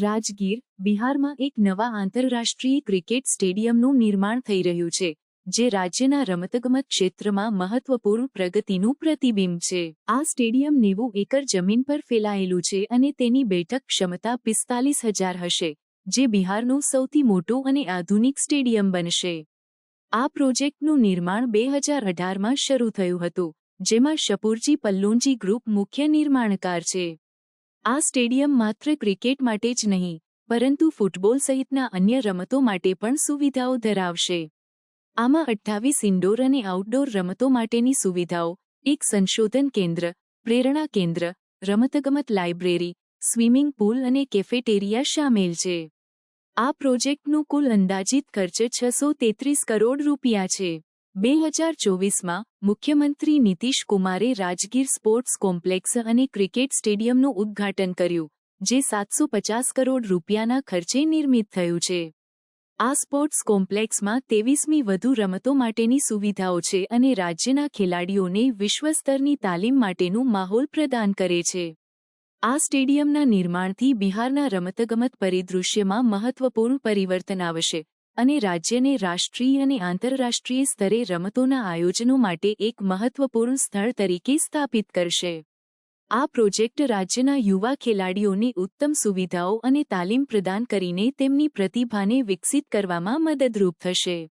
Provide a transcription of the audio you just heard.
રાજગીર, બિહારમાં એક નવા આંતરરાષ્ટ્રીય ક્રિકેટ સ્ટેડિયમનું નિર્માણ થઈ રહ્યું છે, જે રાજ્યના રમતગમત ક્ષેત્રમાં મહત્વપૂર્ણ પ્રગતિનું પ્રતિબિંબ છે. આ સ્ટેડિયમ 90 એકર જમીન પર ફેલાયેલું છે અને તેની બેઠક ક્ષમતા 45,000 હશે, જે બિહારનું સૌથી મોટું અને આધુનિક સ્ટેડિયમ બનશે. આ પ્રોજેક્ટનું નિર્માણ 2018માં શરૂ થયું હતું, જેમાં શપુરજી પલ્લોન્જી ગ્રુપ મુખ્ય નિર્માણકાર છે. આ સ્ટેડિયમ માત્ર ક્રિકેટ માટે જ નહીં, પરંતુ ફૂટબોલ સહિતના અન્ય રમતો માટે પણ સુવિધાઓ ધરાવશે. આમાં 28 ઇન્ડોર અને આઉટડોર રમતો માટેની સુવિધાઓ, એક સંશોધન કેન્દ્ર, પ્રેરણા કેન્દ્ર, રમતગમત લાઇબ્રેરી, સ્વિમિંગ પૂલ અને કેફેટેરિયા શામેલ છે. આ પ્રોજેક્ટનું કુલ અંદાજિત ખર્ચ 633 કરોડ રૂપિયા છે. 2024માં મુખ્યમંત્રી નીતિશ કુમારે રાજગીર સ્પોર્ટ્સ કોમ્પ્લેક્સ અને ક્રિકેટ સ્ટેડિયમનું ઉદ્ઘાટન કર્યું, જે 750 કરોડ રૂપિયાના ખર્ચે નિર્મિત થયું છે. આ સ્પોર્ટ્સ કોમ્પ્લેક્સમાં 23મી વધુ રમતો માટેની સુવિધાઓ છે અને રાજ્યના ખેલાડીઓને વિશ્વસ્તરની તાલીમ માટેનું માહોલ પ્રદાન કરે છે. આ સ્ટેડિયમના નિર્માણથી બિહારના રમતગમત પરિદૃશ્યમાં મહત્વપૂર્ણ પરિવર્તન આવશે અને રાજ્યને રાષ્ટ્રીય અને આંતરરાષ્ટ્રીય સ્તરે રમતોના આયોજનો માટે એક મહત્વપૂર્ણ સ્થળ તરીકે સ્થાપિત કરશે. આ પ્રોજેક્ટ રાજ્યના યુવા ખેલાડીઓને ઉત્તમ સુવિધાઓ અને તાલીમ પ્રદાન કરીને તેમની પ્રતિભાને વિકસિત કરવામાં મદદરૂપ થશે.